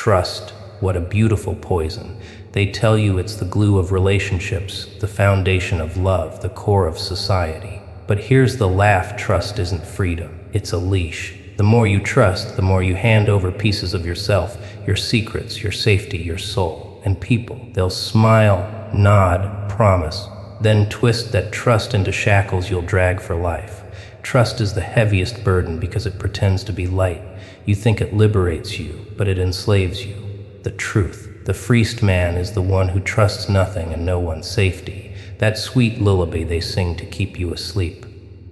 Trust, what a beautiful poison. They tell you it's the glue of relationships, the foundation of love, the core of society. But here's the laugh: trust isn't freedom, it's a leash. The more you trust, the more you hand over pieces of yourself, your secrets, your safety, your soul. And people, they'll smile, nod, promise, then twist that trust into shackles you'll drag for life. Trust is the heaviest burden because it pretends to be light. You think it liberates you, but it enslaves you. The truth. The freest man is the one who trusts nothing and no one's safety. That sweet lullaby they sing to keep you asleep.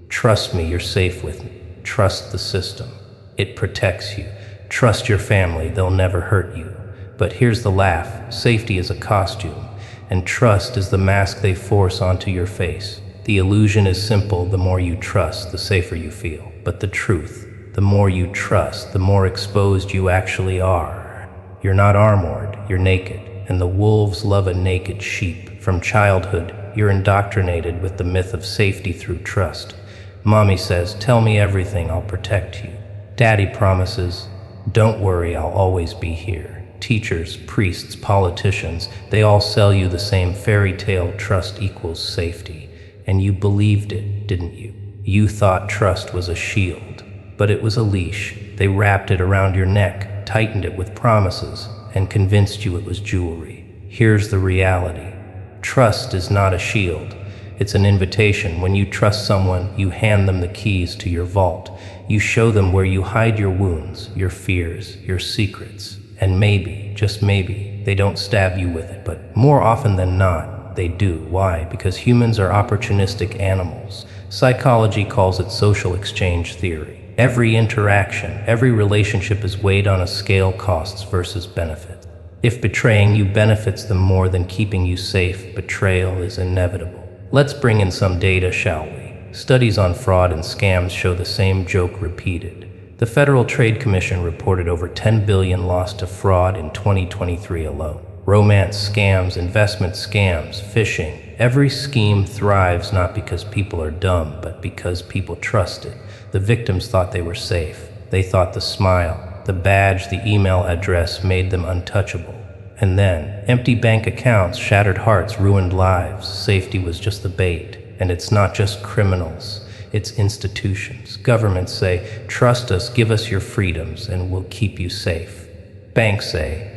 Trust me, you're safe with me. Trust the system. It protects you. Trust your family, they'll never hurt you. But here's the laugh: safety is a costume, and trust is the mask they force onto your face. The illusion is simple: the more you trust, the safer you feel. But the truth, the more you trust, the more exposed you actually are. You're not armored, you're naked, and the wolves love a naked sheep. From childhood, you're indoctrinated with the myth of safety through trust. Mommy says, "Tell me everything, I'll protect you." Daddy promises, "Don't worry, I'll always be here." Teachers, priests, politicians, they all sell you the same fairy tale: trust equals safety. And you believed it, didn't you? You thought trust was a shield, but it was a leash. They wrapped it around your neck, tightened it with promises, and convinced you it was jewelry. Here's the reality. Trust is not a shield. It's an invitation. When you trust someone, you hand them the keys to your vault. You show them where you hide your wounds, your fears, your secrets. And maybe, just maybe, they don't stab you with it, but more often than not, they do. Why? Because humans are opportunistic animals. Psychology calls it social exchange theory. Every interaction, every relationship is weighed on a scale: costs versus benefits. If betraying you benefits them more than keeping you safe, betrayal is inevitable. Let's bring in some data, shall we? Studies on fraud and scams show the same joke repeated. The Federal Trade Commission reported over $10 billion lost to fraud in 2023 alone. Romance scams, investment scams, phishing. Every scheme thrives not because people are dumb, but because people trust it. The victims thought they were safe. They thought the smile, the badge, the email address made them untouchable. And then, empty bank accounts, shattered hearts, ruined lives. Safety was just the bait. And it's not just criminals, it's institutions. Governments say, "Trust us, give us your freedoms, and we'll keep you safe." Banks say,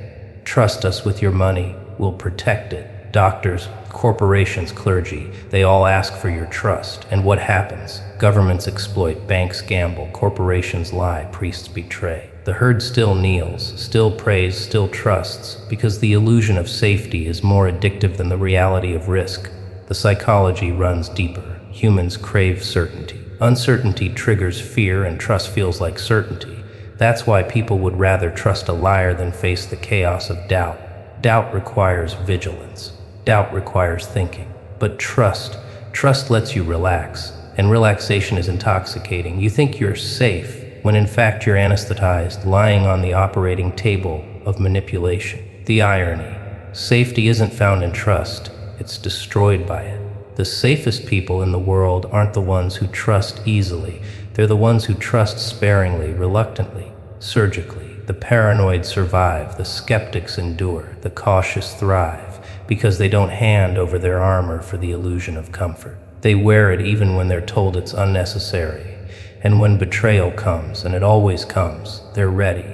"Trust us with your money, we'll protect it." Doctors, corporations, clergy, they all ask for your trust. And what happens? Governments exploit, banks gamble, corporations lie, priests betray. The herd still kneels, still prays, still trusts, because the illusion of safety is more addictive than the reality of risk. The psychology runs deeper. Humans crave certainty. Uncertainty triggers fear, and trust feels like certainty. That's why people would rather trust a liar than face the chaos of doubt. Doubt requires vigilance. Doubt requires thinking. But trust lets you relax. And relaxation is intoxicating. You think you're safe, when in fact you're anesthetized, lying on the operating table of manipulation. The irony. Safety isn't found in trust, it's destroyed by it. The safest people in the world aren't the ones who trust easily. They're the ones who trust sparingly, reluctantly, surgically. The paranoid survive, the skeptics endure, the cautious thrive, because they don't hand over their armor for the illusion of comfort. They wear it even when they're told it's unnecessary. And when betrayal comes, and it always comes, they're ready.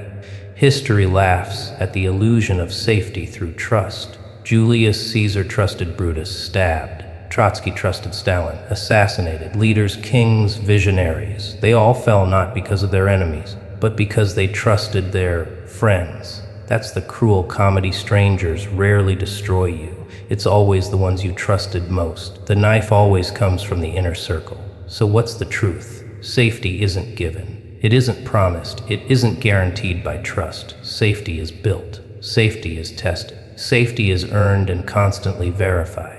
History laughs at the illusion of safety through trust. Julius Caesar trusted Brutus, stabbed. Trotsky trusted Stalin, assassinated. Leaders, kings, visionaries, they all fell not because of their enemies, but because they trusted their friends. That's the cruel comedy. Strangers rarely destroy you. It's always the ones you trusted most. The knife always comes from the inner circle. So what's the truth? Safety isn't given. It isn't promised. It isn't guaranteed by trust. Safety is built. Safety is tested. Safety is earned and constantly verified.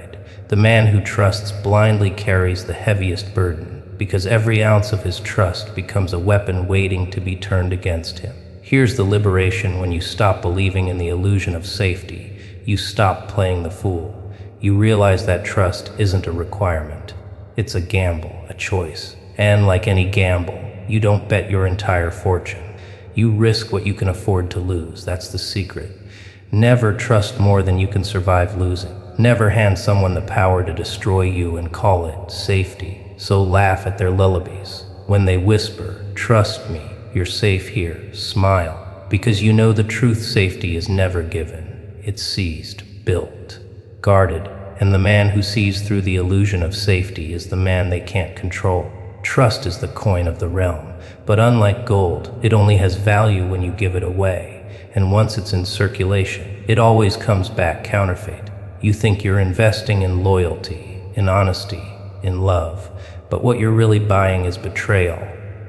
The man who trusts blindly carries the heaviest burden, because every ounce of his trust becomes a weapon waiting to be turned against him. Here's the liberation: when you stop believing in the illusion of safety, you stop playing the fool. You realize that trust isn't a requirement. It's a gamble, a choice. And like any gamble, you don't bet your entire fortune. You risk what you can afford to lose. That's the secret. Never trust more than you can survive losing. Never hand someone the power to destroy you and call it safety. So laugh at their lullabies. When they whisper, "Trust me, you're safe here," smile, because you know the truth. Safety is never given. It's seized, built, guarded, and the man who sees through the illusion of safety is the man they can't control. Trust is the coin of the realm, but unlike gold, it only has value when you give it away, and once it's in circulation, it always comes back counterfeit. You think you're investing in loyalty, in honesty, in love, but what you're really buying is betrayal,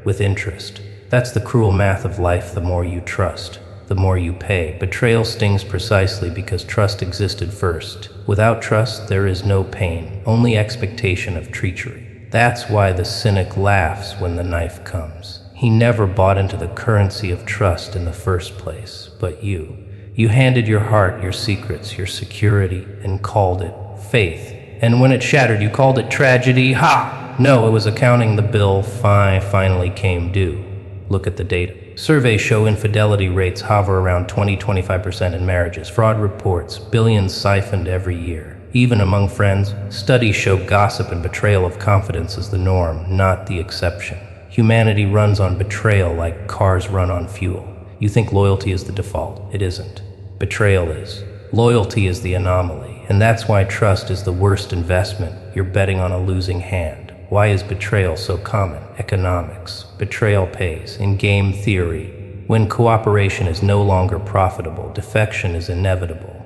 with interest. That's the cruel math of life. The more you trust, the more you pay. Betrayal stings precisely because trust existed first. Without trust, there is no pain, only expectation of treachery. That's why the cynic laughs when the knife comes. He never bought into the currency of trust in the first place, but you. You handed your heart, your secrets, your security, and called it faith. And when it shattered, you called it tragedy. Ha! No, it was accounting. The bill finally came due. Look at the data. Surveys show infidelity rates hover around 20-25% in marriages. Fraud reports, billions siphoned every year. Even among friends, studies show gossip and betrayal of confidence is the norm, not the exception. Humanity runs on betrayal like cars run on fuel. You think loyalty is the default. It isn't. Betrayal is. Loyalty is the anomaly, and that's why trust is the worst investment. You're betting on a losing hand. Why is betrayal so common? Economics. Betrayal pays. In game theory, when cooperation is no longer profitable, defection is inevitable.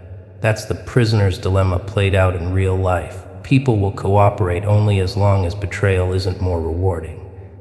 That's the prisoner's dilemma played out in real life. People will cooperate only as long as betrayal isn't more rewarding.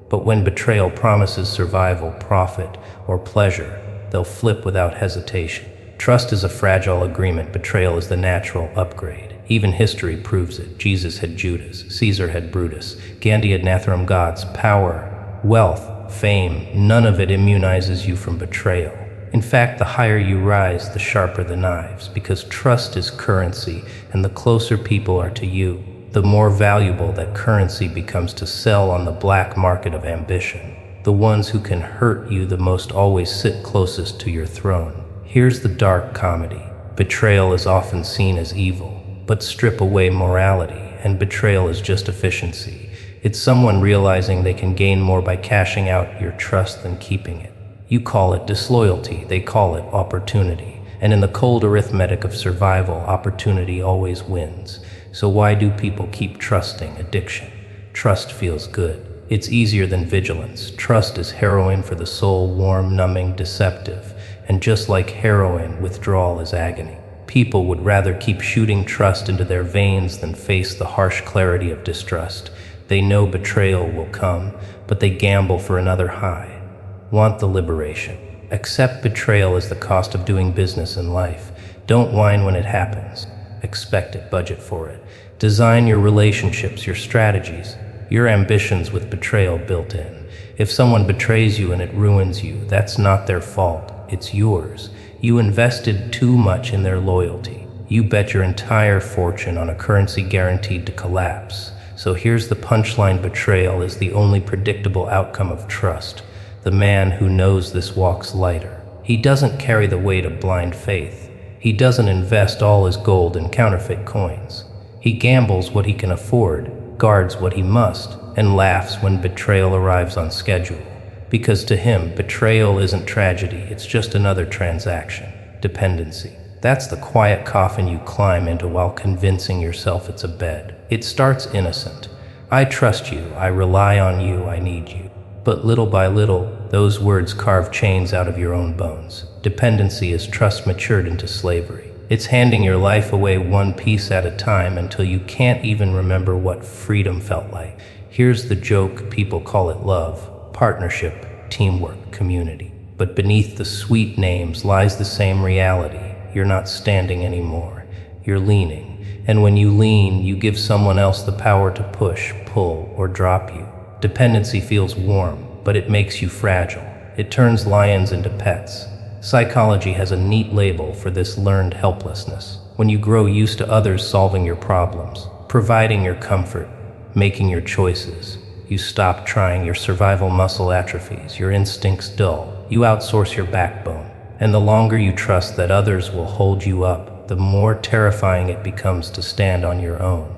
But when betrayal promises survival, profit, or pleasure, they'll flip without hesitation. Trust is a fragile agreement. Betrayal is the natural upgrade. Even history proves it. Jesus had Judas, Caesar had Brutus, Gandhi had Nathuram gods. Power, wealth, fame, none of it immunizes you from betrayal. In fact, the higher you rise, the sharper the knives, because trust is currency, and the closer people are to you, the more valuable that currency becomes to sell on the black market of ambition. The ones who can hurt you the most always sit closest to your throne. Here's the dark comedy. Betrayal is often seen as evil, but strip away morality, and betrayal is just efficiency. It's someone realizing they can gain more by cashing out your trust than keeping it. You call it disloyalty, they call it opportunity. And in the cold arithmetic of survival, opportunity always wins. So why do people keep trusting? Addiction. Trust feels good. It's easier than vigilance. Trust is heroin for the soul, warm, numbing, deceptive. And just like heroin, withdrawal is agony. People would rather keep shooting trust into their veins than face the harsh clarity of distrust. They know betrayal will come, but they gamble for another high. Want the liberation. Accept betrayal as the cost of doing business in life. Don't whine when it happens. Expect it, budget for it. Design your relationships, your strategies, your ambitions with betrayal built in. If someone betrays you and it ruins you, that's not their fault, it's yours. You invested too much in their loyalty. You bet your entire fortune on a currency guaranteed to collapse. So here's the punchline: betrayal is the only predictable outcome of trust. The man who knows this walks lighter. He doesn't carry the weight of blind faith. He doesn't invest all his gold in counterfeit coins. He gambles what he can afford, guards what he must, and laughs when betrayal arrives on schedule. Because to him, betrayal isn't tragedy, it's just another transaction. Dependency. That's the quiet coffin you climb into while convincing yourself it's a bed. It starts innocent. I trust you, I rely on you, I need you. But little by little, those words carve chains out of your own bones. Dependency is trust matured into slavery. It's handing your life away one piece at a time until you can't even remember what freedom felt like. Here's the joke: people call it love, partnership, teamwork, community. But beneath the sweet names lies the same reality. You're not standing anymore. You're leaning. And when you lean, you give someone else the power to push, pull, or drop you. Dependency feels warm, but it makes you fragile. It turns lions into pets. Psychology has a neat label for this learned helplessness. When you grow used to others solving your problems, providing your comfort, making your choices, you stop trying. Your survival muscle atrophies, your instincts dull, You outsource your backbone. And the longer you trust that others will hold you up, the more terrifying it becomes to stand on your own.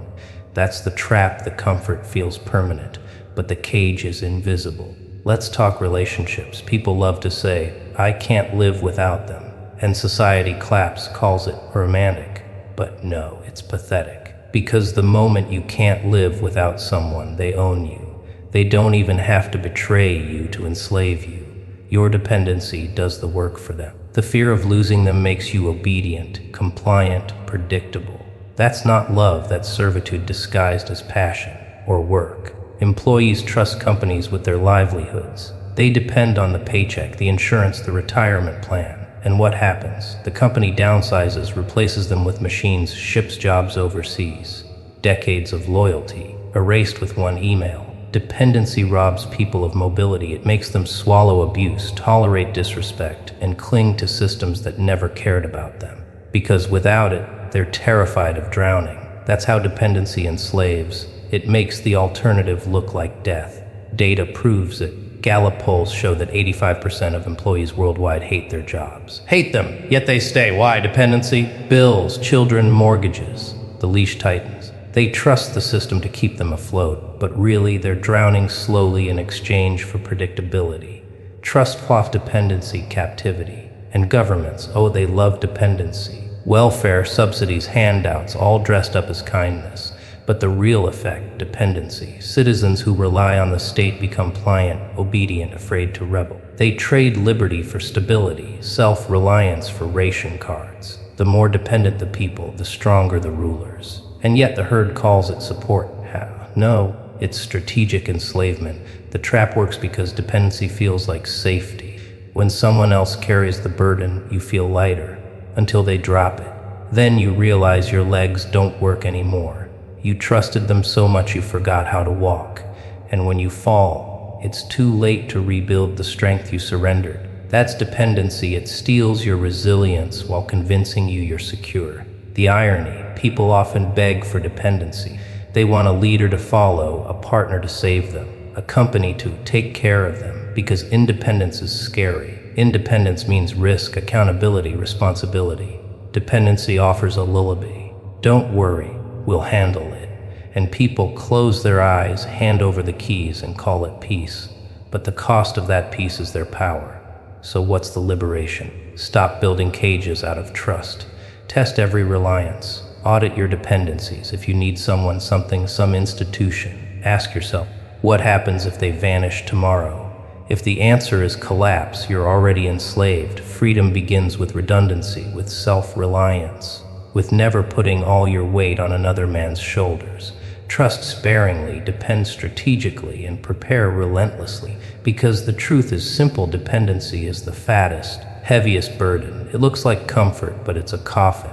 That's the trap. The comfort feels permanent, but the cage is invisible. Let's talk relationships. People love to say, "I can't live without them." And society claps, calls it romantic. But no, it's pathetic. Because the moment you can't live without someone, they own you. They don't even have to betray you to enslave you. Your dependency does the work for them. The fear of losing them makes you obedient, compliant, predictable. That's not love, that's servitude disguised as passion or work. Employees trust companies with their livelihoods. They depend on the paycheck, the insurance, the retirement plan. And what happens? The company downsizes, replaces them with machines, ships jobs overseas. Decades of loyalty, erased with one email. Dependency robs people of mobility. It makes them swallow abuse, tolerate disrespect, and cling to systems that never cared about them. Because without it, they're terrified of drowning. That's how dependency enslaves. It makes the alternative look like death. Data proves it. Gallup polls show that 85% of employees worldwide hate their jobs. Hate them, yet they stay. Why? Dependency? Bills, children, mortgages. The leash tightens. They trust the system to keep them afloat, but really they're drowning slowly in exchange for predictability. Trust plus dependency, captivity. And governments, oh, they love dependency. Welfare, subsidies, handouts, all dressed up as kindness. But the real effect, dependency. Citizens who rely on the state become pliant, obedient, afraid to rebel. They trade liberty for stability, self-reliance for ration cards. The more dependent the people, the stronger the rulers. And yet the herd calls it support. How? No, it's strategic enslavement. The trap works because dependency feels like safety. When someone else carries the burden, you feel lighter, until they drop it. Then you realize your legs don't work anymore. You trusted them so much you forgot how to walk. And when you fall, it's too late to rebuild the strength you surrendered. That's dependency. It steals your resilience while convincing you you're secure. The irony, people often beg for dependency. They want a leader to follow, a partner to save them, a company to take care of them, because independence is scary. Independence means risk, accountability, responsibility. Dependency offers a lullaby. Don't worry, we'll handle it. And people close their eyes, hand over the keys, and call it peace. But the cost of that peace is their power. So what's the liberation? Stop building cages out of trust. Test every reliance. Audit your dependencies. If you need someone, something, some institution, ask yourself, what happens if they vanish tomorrow? If the answer is collapse, you're already enslaved. Freedom begins with redundancy, with self-reliance, with never putting all your weight on another man's shoulders. Trust sparingly, depend strategically, and prepare relentlessly, because the truth is simple. Dependency is the fattest, heaviest burden. It looks like comfort, but it's a coffin.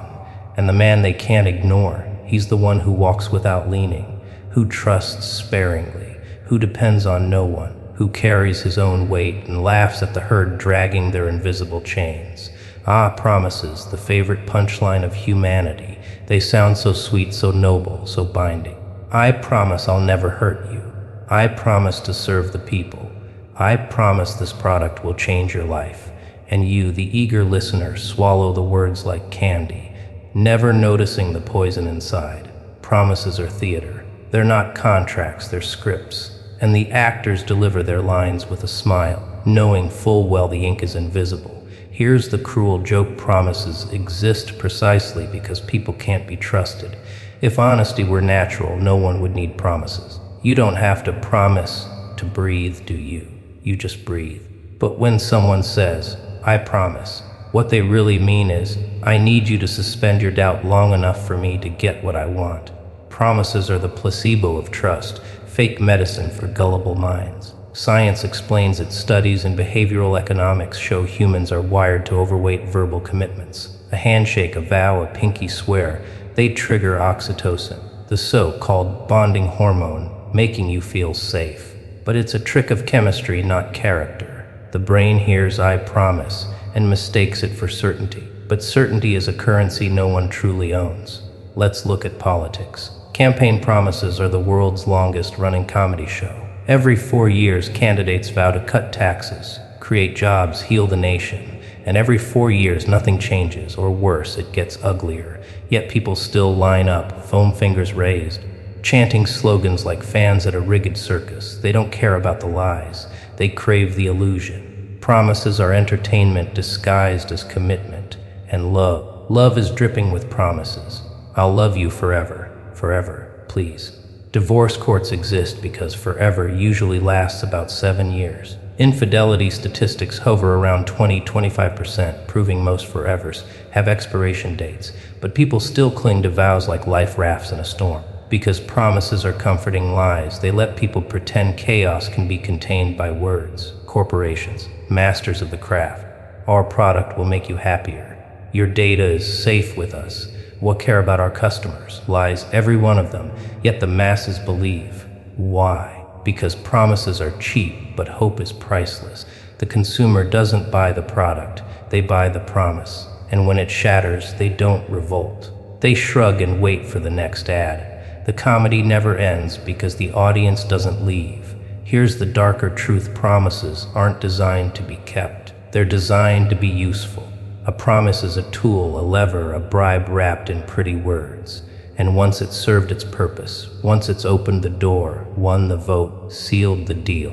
And the man they can't ignore, he's the one who walks without leaning, who trusts sparingly, who depends on no one, who carries his own weight and laughs at the herd dragging their invisible chains. Ah, promises, the favorite punchline of humanity. They sound so sweet, so noble, so binding. I promise I'll never hurt you. I promise to serve the people. I promise this product will change your life. And you, the eager listener, swallow the words like candy, never noticing the poison inside. Promises are theater. They're not contracts, they're scripts. And the actors deliver their lines with a smile, knowing full well the ink is invisible. Here's the cruel joke: promises exist precisely because people can't be trusted. If honesty were natural, no one would need promises. You don't have to promise to breathe, do you? You just breathe. But when someone says, I promise, what they really mean is, I need you to suspend your doubt long enough for me to get what I want. Promises are the placebo of trust, fake medicine for gullible minds. Science explains it. Studies in behavioral economics show humans are wired to overweight verbal commitments. A handshake, a vow, a pinky swear, they trigger oxytocin, the so-called bonding hormone, making you feel safe. But it's a trick of chemistry, not character. The brain hears I promise and mistakes it for certainty. But certainty is a currency no one truly owns. Let's look at politics. Campaign promises are the world's longest running comedy show. Every 4 years, candidates vow to cut taxes, create jobs, heal the nation. And every 4 years, nothing changes, or worse, it gets uglier. Yet people still line up, foam fingers raised, chanting slogans like fans at a rigged circus. They don't care about the lies. They crave the illusion. Promises are entertainment disguised as commitment. And love. Love is dripping with promises. I'll love you forever. Forever, please. Divorce courts exist because forever usually lasts about 7 years. Infidelity statistics hover around 20–25%, proving most forevers have expiration dates, but people still cling to vows like life rafts in a storm. Because promises are comforting lies, they let people pretend chaos can be contained by words. Corporations, masters of the craft. Our product will make you happier. Your data is safe with us. What care about our customers? Lies, every one of them, yet the masses believe. Why? Because promises are cheap, but hope is priceless. The consumer doesn't buy the product, they buy the promise. And when it shatters, they don't revolt. They shrug and wait for the next ad. The comedy never ends because the audience doesn't leave. Here's the darker truth: promises aren't designed to be kept. They're designed to be useful. A promise is a tool, a lever, a bribe wrapped in pretty words. And once it's served its purpose, once it's opened the door, won the vote, sealed the deal,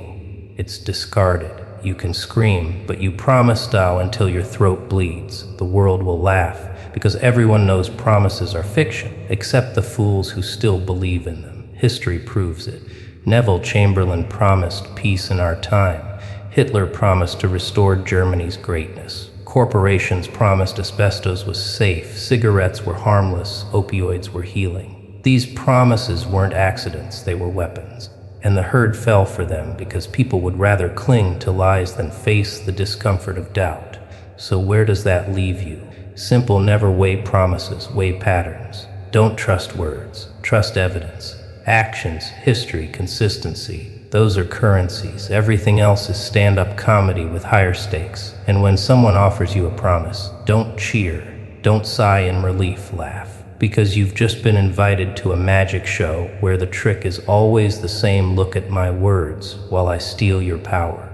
it's discarded. You can scream, but you promise style until your throat bleeds. The world will laugh, because everyone knows promises are fiction, except the fools who still believe in them. History proves it. Neville Chamberlain promised peace in our time. Hitler promised to restore Germany's greatness. Corporations promised asbestos was safe, cigarettes were harmless, opioids were healing. These promises weren't accidents, they were weapons. And the herd fell for them because people would rather cling to lies than face the discomfort of doubt. So where does that leave you? Simple: never weigh promises, weigh patterns. Don't trust words, trust evidence. Actions, history, consistency. Those are currencies. Everything else is stand-up comedy with higher stakes. And when someone offers you a promise, don't cheer, don't sigh in relief, laugh. Because you've just been invited to a magic show where the trick is always the same: look at my words while I steal your power.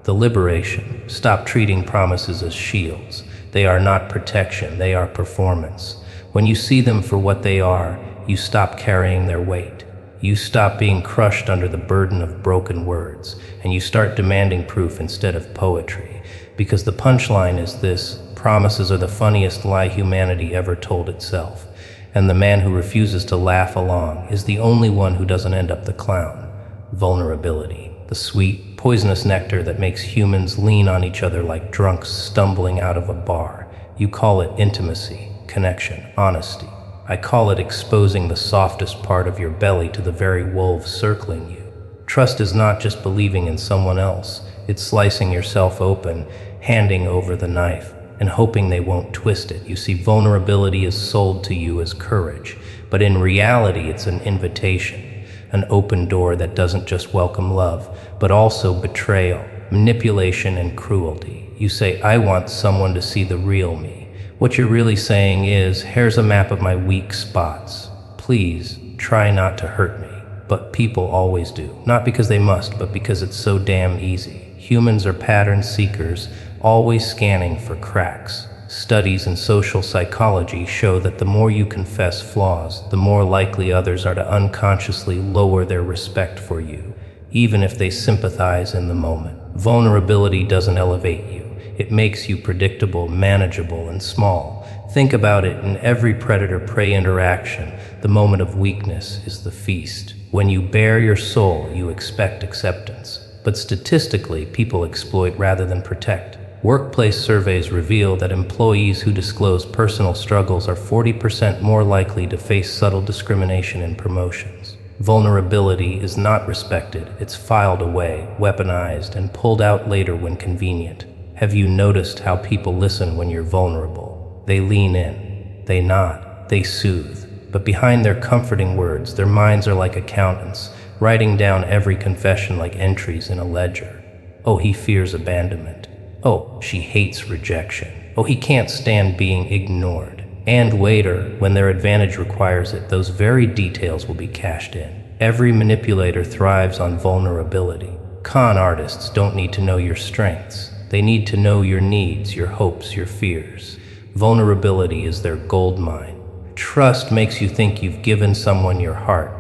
The liberation: stop treating promises as shields. They are not protection, they are performance. When you see them for what they are, you stop carrying their weight. You stop being crushed under the burden of broken words, and you start demanding proof instead of poetry. Because the punchline is this: promises are the funniest lie humanity ever told itself. And the man who refuses to laugh along is the only one who doesn't end up the clown. Vulnerability, the sweet, poisonous nectar that makes humans lean on each other like drunks stumbling out of a bar. You call it intimacy, connection, honesty. I call it exposing the softest part of your belly to the very wolves circling you. Trust is not just believing in someone else. It's slicing yourself open, handing over the knife, and hoping they won't twist it. You see, vulnerability is sold to you as courage, but in reality it's an invitation, an open door that doesn't just welcome love, but also betrayal, manipulation, and cruelty. You say, I want someone to see the real me. What you're really saying is, here's a map of my weak spots. Please, try not to hurt me. But people always do. Not because they must, but because it's so damn easy. Humans are pattern seekers, always scanning for cracks. Studies in social psychology show that the more you confess flaws, the more likely others are to unconsciously lower their respect for you, even if they sympathize in the moment. Vulnerability doesn't elevate you. It makes you predictable, manageable, and small. Think about it: in every predator-prey interaction, the moment of weakness is the feast. When you bare your soul, you expect acceptance. But statistically, people exploit rather than protect. Workplace surveys reveal that employees who disclose personal struggles are 40% more likely to face subtle discrimination in promotions. Vulnerability is not respected. It's filed away, weaponized, and pulled out later when convenient. Have you noticed how people listen when you're vulnerable? They lean in, they nod, they soothe. But behind their comforting words, their minds are like accountants, writing down every confession like entries in a ledger. Oh, he fears abandonment. Oh, she hates rejection. Oh, he can't stand being ignored. And later, when their advantage requires it, those very details will be cashed in. Every manipulator thrives on vulnerability. Con artists don't need to know your strengths. They need to know your needs, your hopes, your fears. Vulnerability is their gold mine. Trust makes you think you've given someone your heart.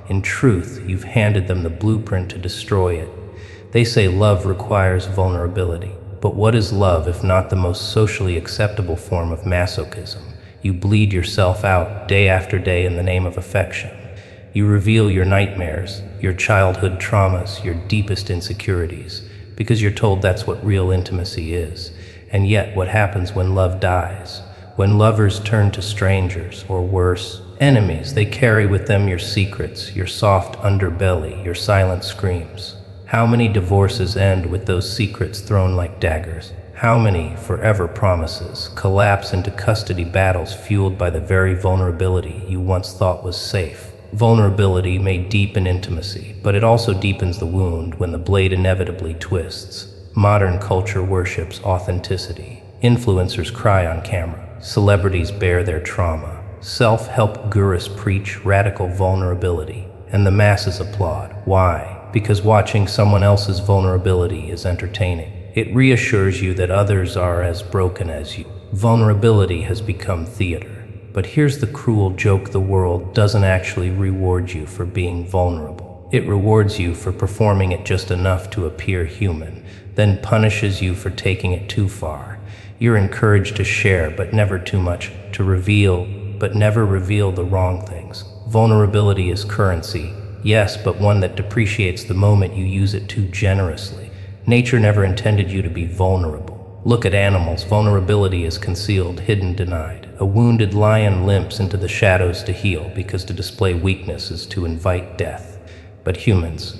In truth, you've handed them the blueprint to destroy it. They say love requires vulnerability. But what is love if not the most socially acceptable form of masochism? You bleed yourself out day after day in the name of affection. You reveal your nightmares, your childhood traumas, your deepest insecurities, because you're told that's what real intimacy is. And yet, what happens when love dies? When lovers turn to strangers, or worse, enemies, they carry with them your secrets, your soft underbelly, your silent screams. How many divorces end with those secrets thrown like daggers? How many forever promises collapse into custody battles fueled by the very vulnerability you once thought was safe? Vulnerability may deepen intimacy, but it also deepens the wound when the blade inevitably twists. Modern culture worships authenticity. Influencers cry on camera. Celebrities bear their trauma. Self-help gurus preach radical vulnerability, and the masses applaud. Why? Because watching someone else's vulnerability is entertaining. It reassures you that others are as broken as you. Vulnerability has become theater. But here's the cruel joke: the world doesn't actually reward you for being vulnerable. It rewards you for performing it just enough to appear human, then punishes you for taking it too far. You're encouraged to share, but never too much, to reveal, but never reveal the wrong things. Vulnerability is currency. Yes, but one that depreciates the moment you use it too generously. Nature never intended you to be vulnerable. Look at animals. Vulnerability is concealed, hidden, denied. A wounded lion limps into the shadows to heal, because to display weakness is to invite death. But humans,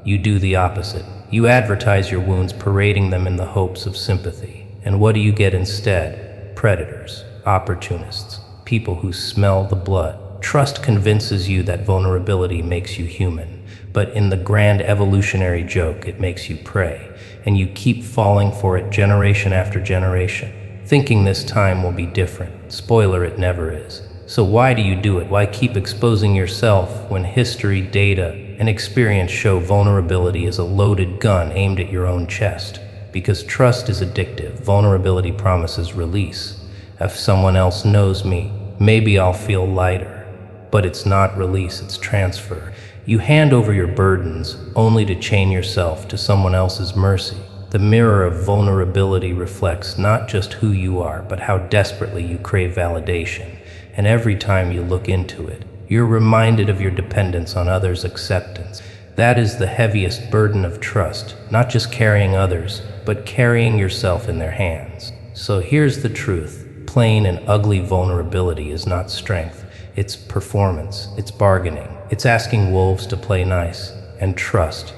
you do the opposite. You advertise your wounds, parading them in the hopes of sympathy. And what do you get instead? Predators, opportunists, people who smell the blood. Trust convinces you that vulnerability makes you human, but in the grand evolutionary joke, it makes you prey, and you keep falling for it generation after generation, thinking this time will be different. Spoiler, it never is. So why do you do it? Why keep exposing yourself when history, data, and experience show vulnerability is a loaded gun aimed at your own chest? Because trust is addictive. Vulnerability promises release. If someone else knows me, maybe I'll feel lighter. But it's not release, it's transfer. You hand over your burdens only to chain yourself to someone else's mercy. The mirror of vulnerability reflects not just who you are, but how desperately you crave validation. And every time you look into it, you're reminded of your dependence on others' acceptance. That is the heaviest burden of trust, not just carrying others, but carrying yourself in their hands. So here's the truth. Plain and ugly vulnerability is not strength. It's performance, it's bargaining, it's asking wolves to play nice. And trust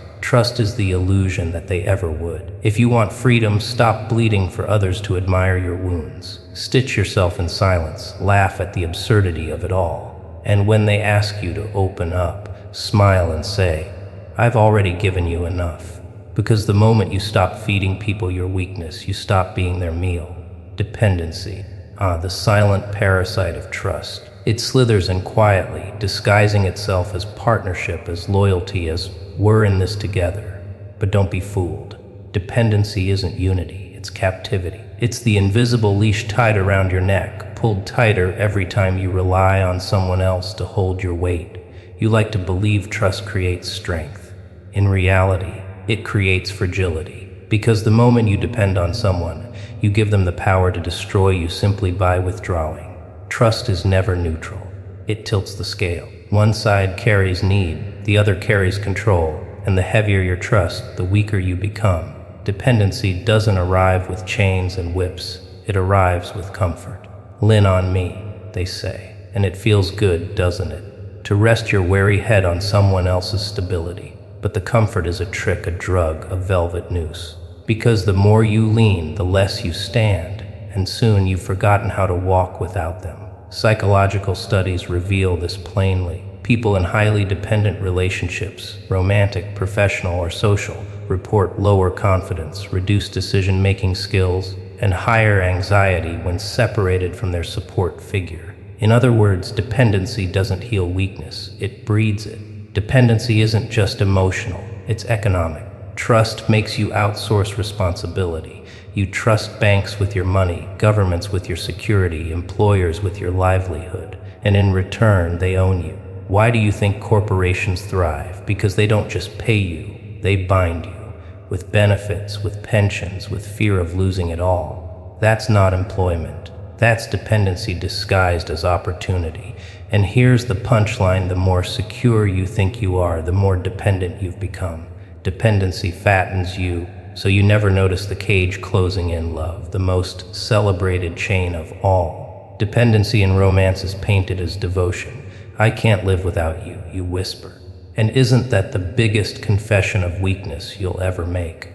is the illusion that they ever would. If you want freedom, stop bleeding for others to admire your wounds. Stitch yourself in silence, laugh at the absurdity of it all. And when they ask you to open up, smile and say, I've already given you enough. Because the moment you stop feeding people your weakness, you stop being their meal. Dependency, the silent parasite of trust. It slithers in quietly, disguising itself as partnership, as loyalty, as we're in this together. But don't be fooled. Dependency isn't unity, it's captivity. It's the invisible leash tied around your neck, pulled tighter every time you rely on someone else to hold your weight. You like to believe trust creates strength. In reality, it creates fragility. Because the moment you depend on someone, you give them the power to destroy you simply by withdrawing. Trust is never neutral. It tilts the scale. One side carries need, the other carries control, and the heavier your trust, the weaker you become. Dependency doesn't arrive with chains and whips. It arrives with comfort. Lean on me, they say, and it feels good, doesn't it? To rest your weary head on someone else's stability. But the comfort is a trick, a drug, a velvet noose. Because the more you lean, the less you stand, and soon you've forgotten how to walk without them. Psychological studies reveal this plainly. People in highly dependent relationships, romantic, professional, or social, report lower confidence, reduced decision-making skills, and higher anxiety when separated from their support figure. In other words, dependency doesn't heal weakness, it breeds it. Dependency isn't just emotional, it's economic. Trust makes you outsource responsibility. You trust banks with your money, governments with your security, employers with your livelihood, and in return, they own you. Why do you think corporations thrive? Because they don't just pay you, they bind you. With benefits, with pensions, with fear of losing it all. That's not employment. That's dependency disguised as opportunity. And here's the punchline: the more secure you think you are, the more dependent you've become. Dependency fattens you, so you never notice the cage closing in. Love, the most celebrated chain of all. Dependency in romance is painted as devotion. I can't live without you, you whisper. And isn't that the biggest confession of weakness you'll ever make?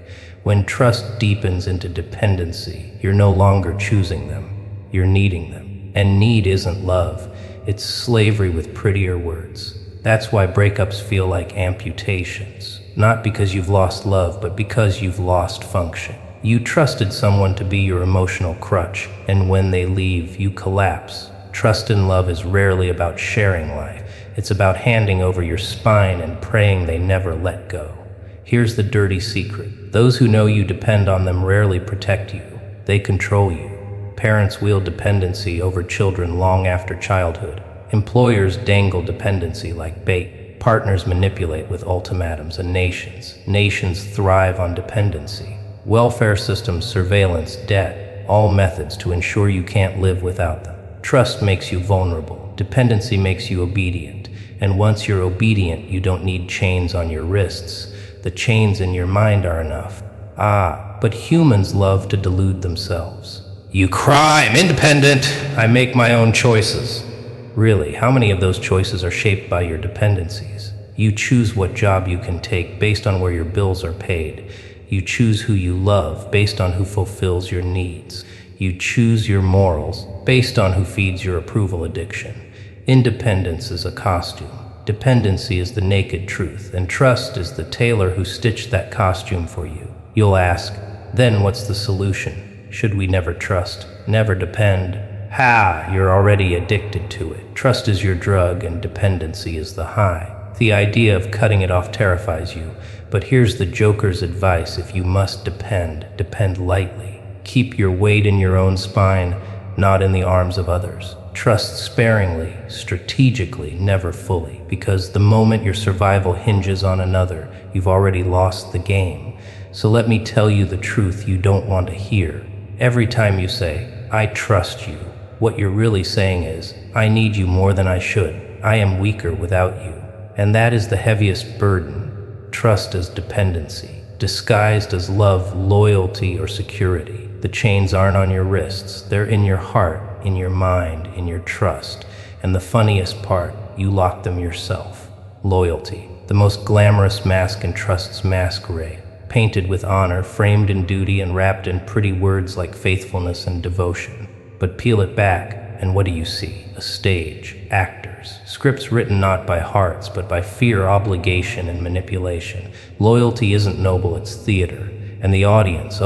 When trust deepens into dependency, you're no longer choosing them, you're needing them. And need isn't love, it's slavery with prettier words. That's why breakups feel like amputations. Not because you've lost love, but because you've lost function. You trusted someone to be your emotional crutch, and when they leave, you collapse. Trust in love is rarely about sharing life. It's about handing over your spine and praying they never let go. Here's the dirty secret. Those who know you depend on them rarely protect you. They control you. Parents wield dependency over children long after childhood. Employers dangle dependency like bait. Partners manipulate with ultimatums, and nations thrive on dependency. Welfare systems, surveillance, debt, all methods to ensure you can't live without them. Trust makes you vulnerable. Dependency makes you obedient. And once you're obedient, you don't need chains on your wrists. The chains in your mind are enough. But humans love to delude themselves. You cry, I'm independent. I make my own choices. Really, how many of those choices are shaped by your dependencies? You choose what job you can take based on where your bills are paid. You choose who you love based on who fulfills your needs. You choose your morals based on who feeds your approval addiction. Independence is a costume. Dependency is the naked truth, and trust is the tailor who stitched that costume for you. You'll ask, then what's the solution? Should we never trust, never depend? You're already addicted to it. Trust is your drug and dependency is the high. The idea of cutting it off terrifies you, but here's the joker's advice: if you must depend, depend lightly. Keep your weight in your own spine, not in the arms of others. Trust sparingly, strategically, never fully, because the moment your survival hinges on another, you've already lost the game. So let me tell you the truth you don't want to hear. Every time you say, I trust you, what you're really saying is, I need you more than I should. I am weaker without you. And that is the heaviest burden. Trust as dependency, disguised as love, loyalty, or security. The chains aren't on your wrists, they're in your heart, in your mind, in your trust. And the funniest part, you lock them yourself. Loyalty, the most glamorous mask in trust's masquerade, painted with honor, framed in duty, and wrapped in pretty words like faithfulness and devotion. But peel it back, and what do you see? A stage, actors, scripts written not by hearts, but by fear, obligation, and manipulation. Loyalty isn't noble, it's theater. And the audience,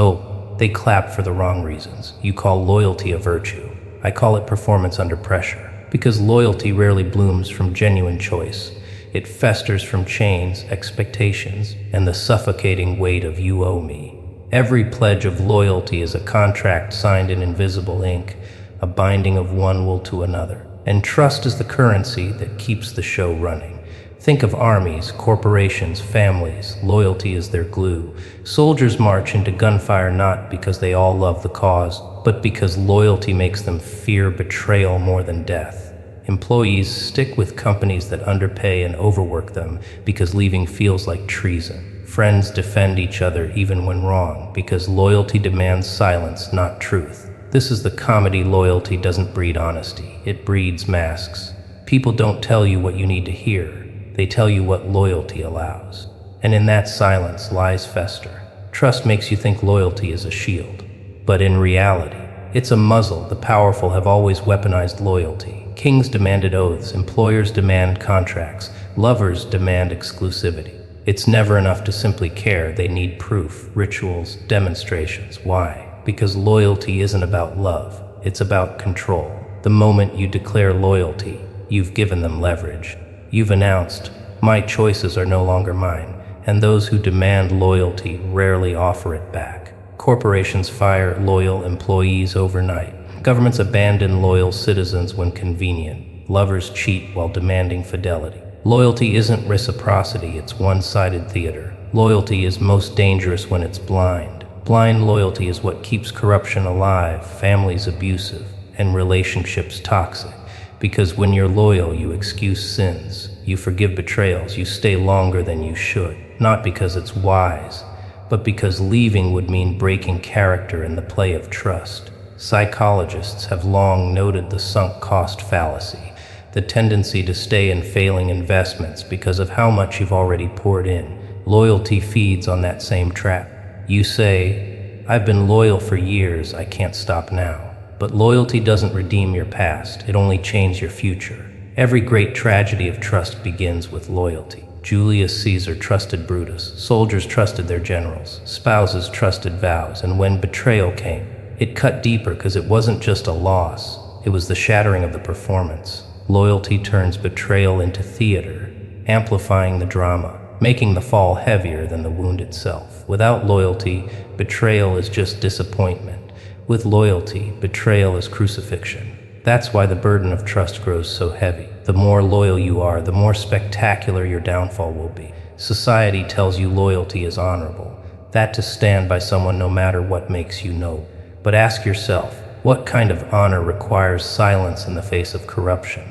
they clap for the wrong reasons. You call loyalty a virtue. I call it performance under pressure, because loyalty rarely blooms from genuine choice. It festers from chains, expectations, and the suffocating weight of you owe me. Every pledge of loyalty is a contract signed in invisible ink, a binding of one will to another. And trust is the currency that keeps the show running. Think of armies, corporations, families. Loyalty is their glue. Soldiers march into gunfire not because they all love the cause, but because loyalty makes them fear betrayal more than death. Employees stick with companies that underpay and overwork them because leaving feels like treason. Friends defend each other even when wrong because loyalty demands silence, not truth. This is the comedy. Loyalty doesn't breed honesty, it breeds masks. People don't tell you what you need to hear. They tell you what loyalty allows. And in that silence, lies fester. Trust makes you think loyalty is a shield. But in reality, it's a muzzle. The powerful have always weaponized loyalty. Kings demanded oaths, employers demand contracts, lovers demand exclusivity. It's never enough to simply care. They need proof, rituals, demonstrations. Why? Because loyalty isn't about love. It's about control. The moment you declare loyalty, you've given them leverage. You've announced, my choices are no longer mine, and those who demand loyalty rarely offer it back. Corporations fire loyal employees overnight. Governments abandon loyal citizens when convenient. Lovers cheat while demanding fidelity. Loyalty isn't reciprocity, it's one-sided theater. Loyalty is most dangerous when it's blind. Blind loyalty is what keeps corruption alive, families abusive, and relationships toxic. Because when you're loyal, you excuse sins, you forgive betrayals, you stay longer than you should. Not because it's wise, but because leaving would mean breaking character in the play of trust. Psychologists have long noted the sunk cost fallacy, the tendency to stay in failing investments because of how much you've already poured in. Loyalty feeds on that same trap. You say, "I've been loyal for years, I can't stop now." But loyalty doesn't redeem your past, it only changes your future. Every great tragedy of trust begins with loyalty. Julius Caesar trusted Brutus, soldiers trusted their generals, spouses trusted vows, and when betrayal came, it cut deeper because it wasn't just a loss, it was the shattering of the performance. Loyalty turns betrayal into theater, amplifying the drama, making the fall heavier than the wound itself. Without loyalty, betrayal is just disappointment. With loyalty, betrayal is crucifixion. That's why the burden of trust grows so heavy. The more loyal you are, the more spectacular your downfall will be. Society tells you loyalty is honorable, that to stand by someone no matter what makes you noble. But ask yourself, what kind of honor requires silence in the face of corruption?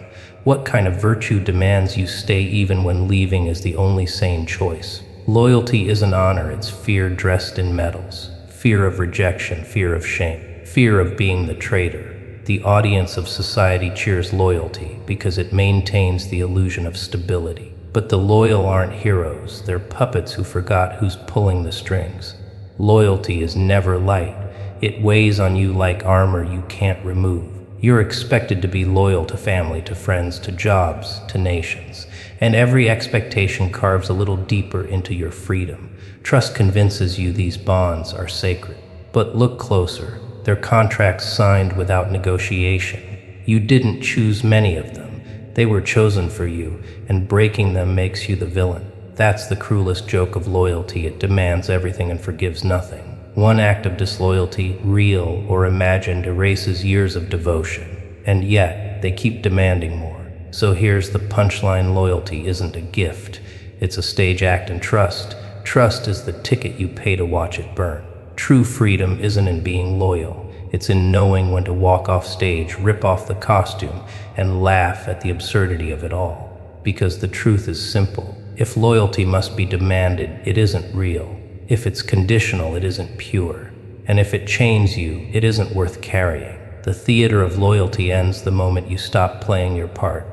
What kind of virtue demands you stay even when leaving is the only sane choice? Loyalty isn't honor, it's fear dressed in medals. Fear of rejection, fear of shame, fear of being the traitor. The audience of society cheers loyalty because it maintains the illusion of stability. But the loyal aren't heroes, they're puppets who forgot who's pulling the strings. Loyalty is never light. It weighs on you like armor you can't remove. You're expected to be loyal to family, to friends, to jobs, to nations. And every expectation carves a little deeper into your freedom. Trust convinces you these bonds are sacred. But look closer. They're contracts signed without negotiation. You didn't choose many of them. They were chosen for you, and breaking them makes you the villain. That's the cruelest joke of loyalty. It demands everything and forgives nothing. One act of disloyalty, real or imagined, erases years of devotion. And yet, they keep demanding more. So here's the punchline: loyalty isn't a gift. It's a stage act in trust. Trust is the ticket you pay to watch it burn. True freedom isn't in being loyal. It's in knowing when to walk off stage, rip off the costume, and laugh at the absurdity of it all. Because the truth is simple. If loyalty must be demanded, it isn't real. If it's conditional, it isn't pure. And if it chains you, it isn't worth carrying. The theater of loyalty ends the moment you stop playing your part.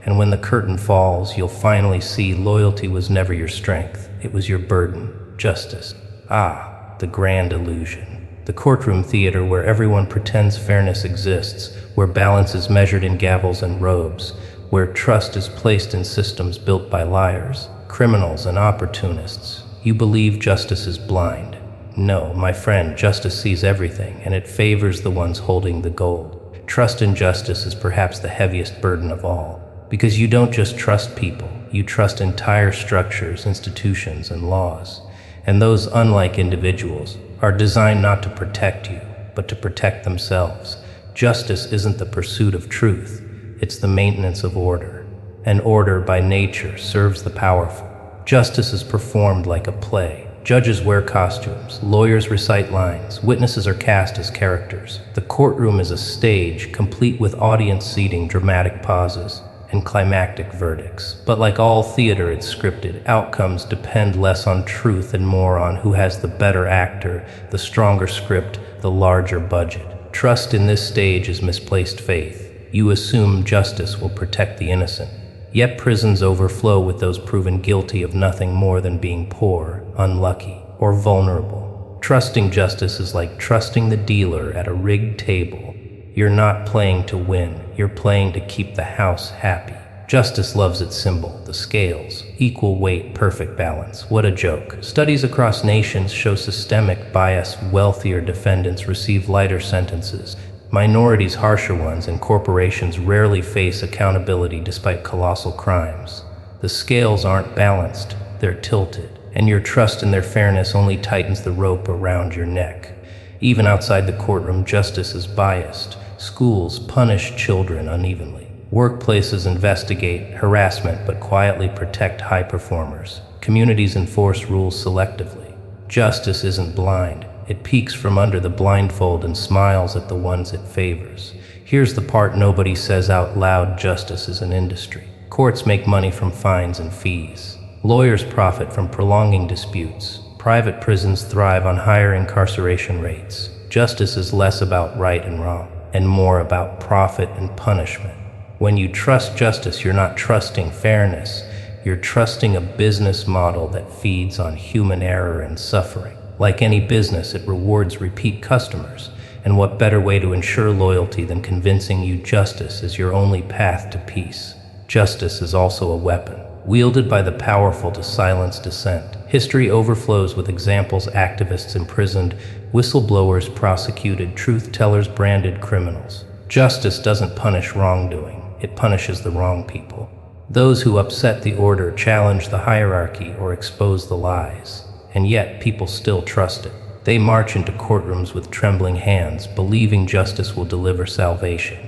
And when the curtain falls, you'll finally see loyalty was never your strength. It was your burden. Justice. Ah, the grand illusion. The courtroom theater where everyone pretends fairness exists, where balance is measured in gavels and robes, where trust is placed in systems built by liars, criminals, and opportunists. You believe justice is blind. No, my friend, justice sees everything, and it favors the ones holding the gold. Trust in justice is perhaps the heaviest burden of all, because you don't just trust people, you trust entire structures, institutions, and laws. And those, unlike individuals, are designed not to protect you, but to protect themselves. Justice isn't the pursuit of truth, it's the maintenance of order. And order, by nature, serves the powerful. Justice is performed like a play. Judges wear costumes, lawyers recite lines, witnesses are cast as characters. The courtroom is a stage, complete with audience seating, dramatic pauses, and climactic verdicts. But like all theater, it's scripted. Outcomes depend less on truth and more on who has the better actor, the stronger script, the larger budget. Trust in this stage is misplaced faith. You assume justice will protect the innocent. Yet prisons overflow with those proven guilty of nothing more than being poor, unlucky, or vulnerable. Trusting justice is like trusting the dealer at a rigged table. You're not playing to win, you're playing to keep the house happy. Justice loves its symbol, the scales. Equal weight, perfect balance. What a joke. Studies across nations show systemic bias. Wealthier defendants receive lighter sentences. Minorities, harsher ones, and corporations rarely face accountability despite colossal crimes. The scales aren't balanced, they're tilted. and your trust in their fairness only tightens the rope around your neck. Even outside the courtroom, justice is biased. Schools punish children unevenly. Workplaces investigate harassment but quietly protect high performers. Communities enforce rules selectively. Justice isn't blind. It peeks from under the blindfold and smiles at the ones it favors. Here's the part nobody says out loud: justice is an industry. Courts make money from fines and fees. Lawyers profit from prolonging disputes. Private prisons thrive on higher incarceration rates. Justice is less about right and wrong, and more about profit and punishment. When you trust justice, you're not trusting fairness. You're trusting a business model that feeds on human error and suffering. Like any business, it rewards repeat customers. And what better way to ensure loyalty than convincing you justice is your only path to peace? Justice is also a weapon, wielded by the powerful to silence dissent. History overflows with examples: activists imprisoned, whistleblowers prosecuted, truth-tellers branded criminals. Justice doesn't punish wrongdoing, it punishes the wrong people. Those who upset the order, challenge the hierarchy, or expose the lies. And yet, people still trust it. They march into courtrooms with trembling hands, believing justice will deliver salvation.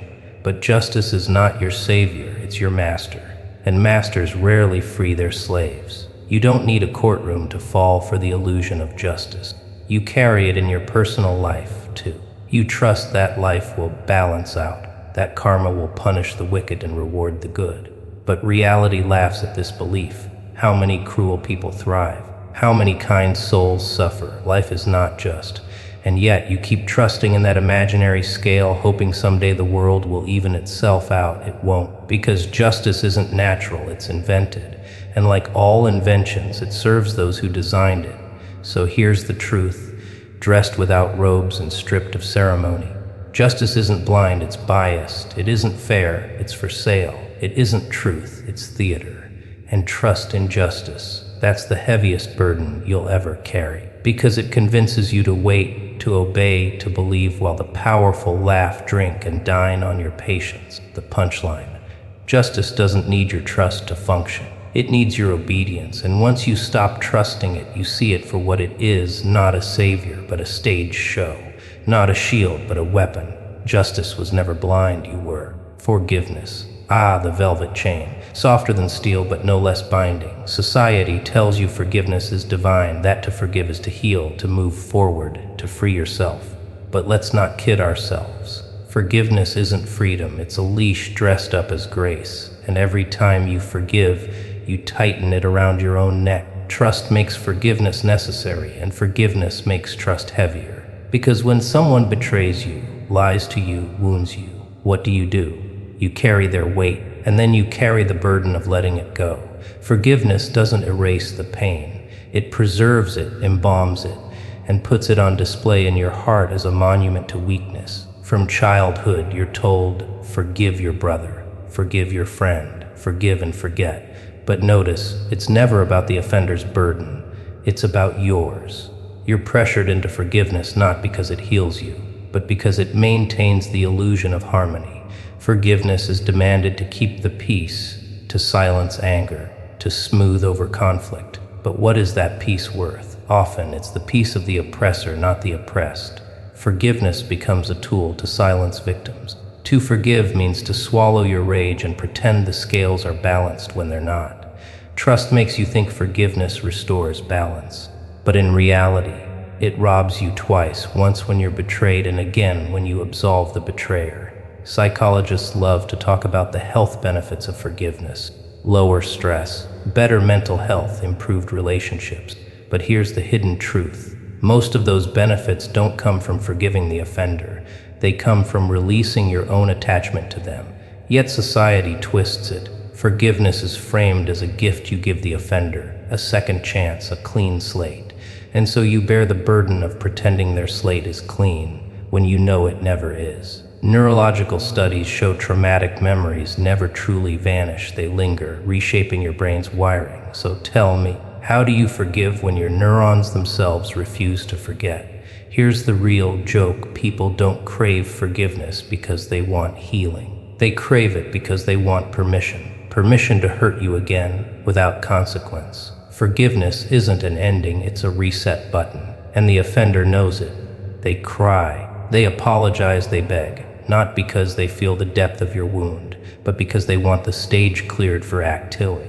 But justice is not your savior, it's your master. And masters rarely free their slaves. You don't need a courtroom to fall for the illusion of justice. You carry it in your personal life, too. You trust that life will balance out, that karma will punish the wicked and reward the good. But reality laughs at this belief. How many cruel people thrive? How many kind souls suffer? Life is not just. And yet you keep trusting in that imaginary scale, hoping someday the world will even itself out. It won't, because justice isn't natural, it's invented. And like all inventions, it serves those who designed it. So here's the truth, dressed without robes and stripped of ceremony. Justice isn't blind, it's biased. It isn't fair, it's for sale. It isn't truth, it's theater. And trust in justice, that's the heaviest burden you'll ever carry, because it convinces you to wait, to obey, to believe, while the powerful laugh, drink, and dine on your patience. The punchline: justice doesn't need your trust to function. It needs your obedience, and once you stop trusting it, you see it for what it is: not a savior, but a stage show. Not a shield, but a weapon. Justice was never blind, you were. Forgiveness. Ah, the velvet chain, softer than steel but no less binding. Society tells you forgiveness is divine, that to forgive is to heal, to move forward, to free yourself. But let's not kid ourselves. Forgiveness isn't freedom, it's a leash dressed up as grace. And every time you forgive, you tighten it around your own neck. Trust makes forgiveness necessary, and forgiveness makes trust heavier. Because when someone betrays you, lies to you, wounds you, what do? You carry their weight, and then you carry the burden of letting it go. Forgiveness doesn't erase the pain. It preserves it, embalms it, and puts it on display in your heart as a monument to weakness. From childhood, you're told, forgive your brother, forgive your friend, forgive and forget. But notice, it's never about the offender's burden. It's about yours. You're pressured into forgiveness not because it heals you, but because it maintains the illusion of harmony. Forgiveness is demanded to keep the peace, to silence anger, to smooth over conflict. But what is that peace worth? Often it's the peace of the oppressor, not the oppressed. Forgiveness becomes a tool to silence victims. To forgive means to swallow your rage and pretend the scales are balanced when they're not. Trust makes you think forgiveness restores balance. But in reality, it robs you twice, once when you're betrayed and again when you absolve the betrayer. Psychologists love to talk about the health benefits of forgiveness: lower stress, better mental health, improved relationships. But here's the hidden truth. Most of those benefits don't come from forgiving the offender. They come from releasing your own attachment to them. Yet society twists it. Forgiveness is framed as a gift you give the offender, a second chance, a clean slate. And so you bear the burden of pretending their slate is clean when you know it never is. Neurological studies show traumatic memories never truly vanish. They linger, reshaping your brain's wiring. So tell me, how do you forgive when your neurons themselves refuse to forget? Here's the real joke. People don't crave forgiveness because they want healing. They crave it because they want permission. Permission to hurt you again without consequence. Forgiveness isn't an ending, it's a reset button, and the offender knows it. They cry, they apologize, they beg, not because they feel the depth of your wound, but because they want the stage cleared for Act 2.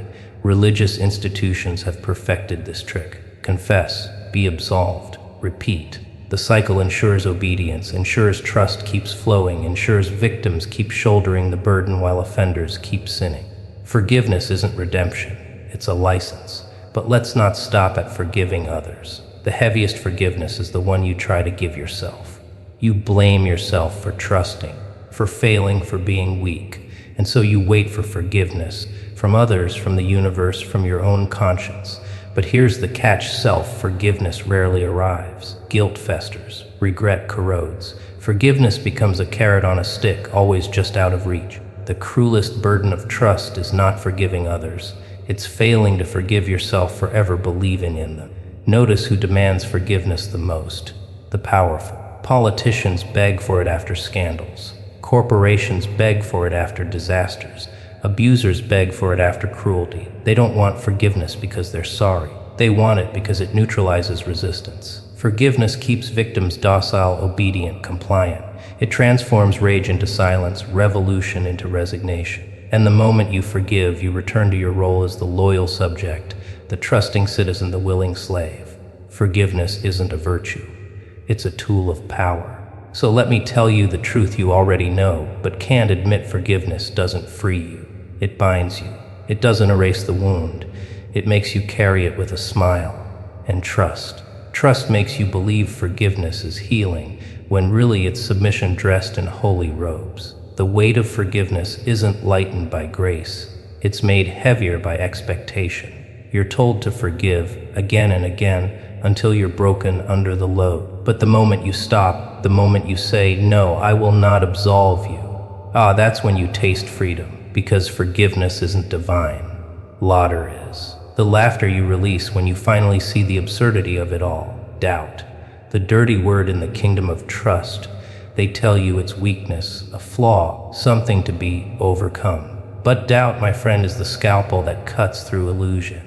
Religious institutions have perfected this trick. Confess, be absolved, repeat. The cycle ensures obedience, ensures trust keeps flowing, ensures victims keep shouldering the burden while offenders keep sinning. Forgiveness isn't redemption, it's a license. But let's not stop at forgiving others. The heaviest forgiveness is the one you try to give yourself. You blame yourself for trusting, for failing, for being weak, and so you wait for forgiveness from others, from the universe, from your own conscience. But here's the catch: self-forgiveness rarely arrives. Guilt festers, regret corrodes. Forgiveness becomes a carrot on a stick, always just out of reach. The cruelest burden of trust is not forgiving others. It's failing to forgive yourself for ever believing in them. Notice who demands forgiveness the most: the powerful. Politicians beg for it after scandals. Corporations beg for it after disasters. Abusers beg for it after cruelty. They don't want forgiveness because they're sorry. They want it because it neutralizes resistance. Forgiveness keeps victims docile, obedient, compliant. It transforms rage into silence, revolution into resignation. And the moment you forgive, you return to your role as the loyal subject, the trusting citizen, the willing slave. Forgiveness isn't a virtue. It's a tool of power. So let me tell you the truth you already know, but can't admit: forgiveness doesn't free you. It binds you. It doesn't erase the wound. It makes you carry it with a smile. And trust. Trust makes you believe forgiveness is healing, when really it's submission dressed in holy robes. The weight of forgiveness isn't lightened by grace. It's made heavier by expectation. You're told to forgive again and again until you're broken under the load. But the moment you stop, the moment you say, "No, I will not absolve you," that's when you taste freedom. Because forgiveness isn't divine. Laughter is. The laughter you release when you finally see the absurdity of it all. Doubt. The dirty word in the kingdom of trust. They tell you it's weakness, a flaw, something to be overcome. But doubt, my friend, is the scalpel that cuts through illusion.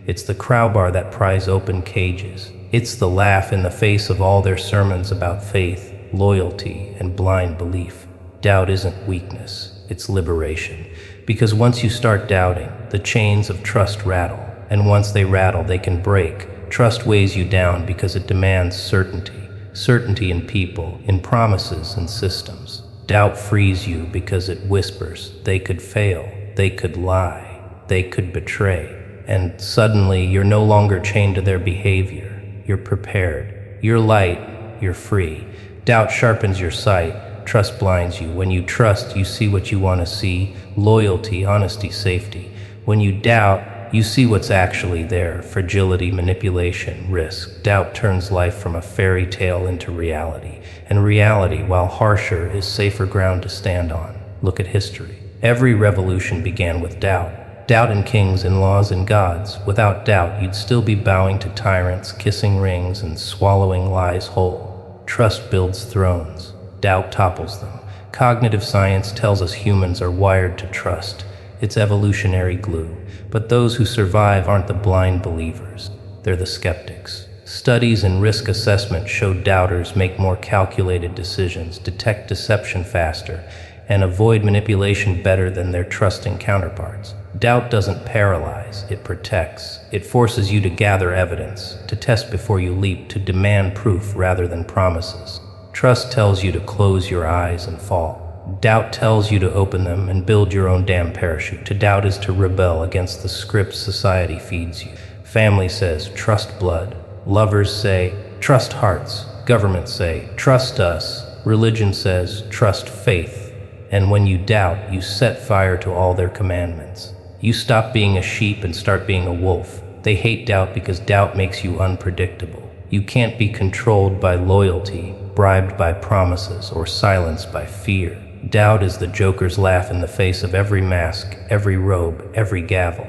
It's the crowbar that pries open cages. It's the laugh in the face of all their sermons about faith, loyalty, and blind belief. Doubt isn't weakness, it's liberation. Because once you start doubting, the chains of trust rattle. And once they rattle, they can break. Trust weighs you down because it demands certainty. Certainty in people, in promises and systems. Doubt frees you because it whispers they could fail, they could lie, they could betray. And suddenly you're no longer chained to their behavior. You're prepared. You're light. You're free. Doubt sharpens your sight. Trust blinds you. When you trust, you see what you want to see: loyalty, honesty, safety. When you doubt, you see what's actually there: fragility, manipulation, risk. Doubt turns life from a fairy tale into reality. And reality, while harsher, is safer ground to stand on. Look at history. Every revolution began with doubt. Doubt in kings, in laws, in gods. Without doubt, you'd still be bowing to tyrants, kissing rings, and swallowing lies whole. Trust builds thrones. Doubt topples them. Cognitive science tells us humans are wired to trust. It's evolutionary glue. But those who survive aren't the blind believers. They're the skeptics. Studies in risk assessment show doubters make more calculated decisions, detect deception faster, and avoid manipulation better than their trusting counterparts. Doubt doesn't paralyze, it protects. It forces you to gather evidence, to test before you leap, to demand proof rather than promises. Trust tells you to close your eyes and fall. Doubt tells you to open them and build your own damn parachute. To doubt is to rebel against the scripts society feeds you. Family says, trust blood. Lovers say, trust hearts. Governments say, trust us. Religion says, trust faith. And when you doubt, you set fire to all their commandments. You stop being a sheep and start being a wolf. They hate doubt because doubt makes you unpredictable. You can't be controlled by loyalty, bribed by promises, or silenced by fear. Doubt is the Joker's laugh in the face of every mask, every robe, every gavel.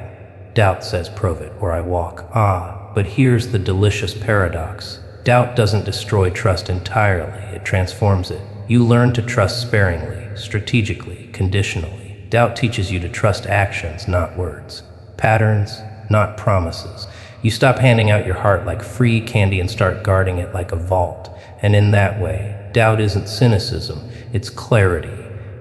Doubt says, prove it, or I walk. But here's the delicious paradox. Doubt doesn't destroy trust entirely, it transforms it. You learn to trust sparingly, strategically, conditionally. Doubt teaches you to trust actions, not words. Patterns, not promises. You stop handing out your heart like free candy and start guarding it like a vault. And in that way, doubt isn't cynicism, it's clarity.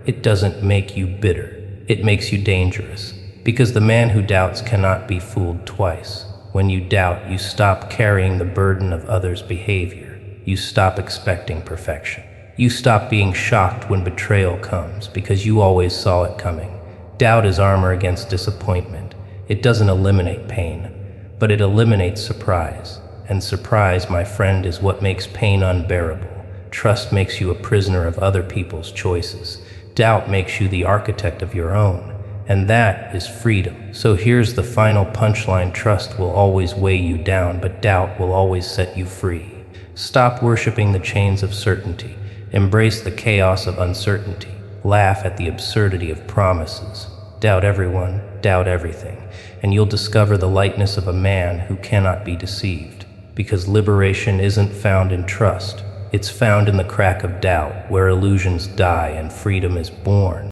It doesn't make you bitter, it makes you dangerous. Because the man who doubts cannot be fooled twice. When you doubt, you stop carrying the burden of others' behavior. You stop expecting perfection. You stop being shocked when betrayal comes because you always saw it coming. Doubt is armor against disappointment. It doesn't eliminate pain, but it eliminates surprise. And surprise, my friend, is what makes pain unbearable. Trust makes you a prisoner of other people's choices. Doubt makes you the architect of your own. And that is freedom. So here's the final punchline. Trust will always weigh you down, but doubt will always set you free. Stop worshiping the chains of certainty. Embrace the chaos of uncertainty. Laugh at the absurdity of promises. Doubt everyone, doubt everything, and you'll discover the lightness of a man who cannot be deceived. Because liberation isn't found in trust. It's found in the crack of doubt, where illusions die and freedom is born.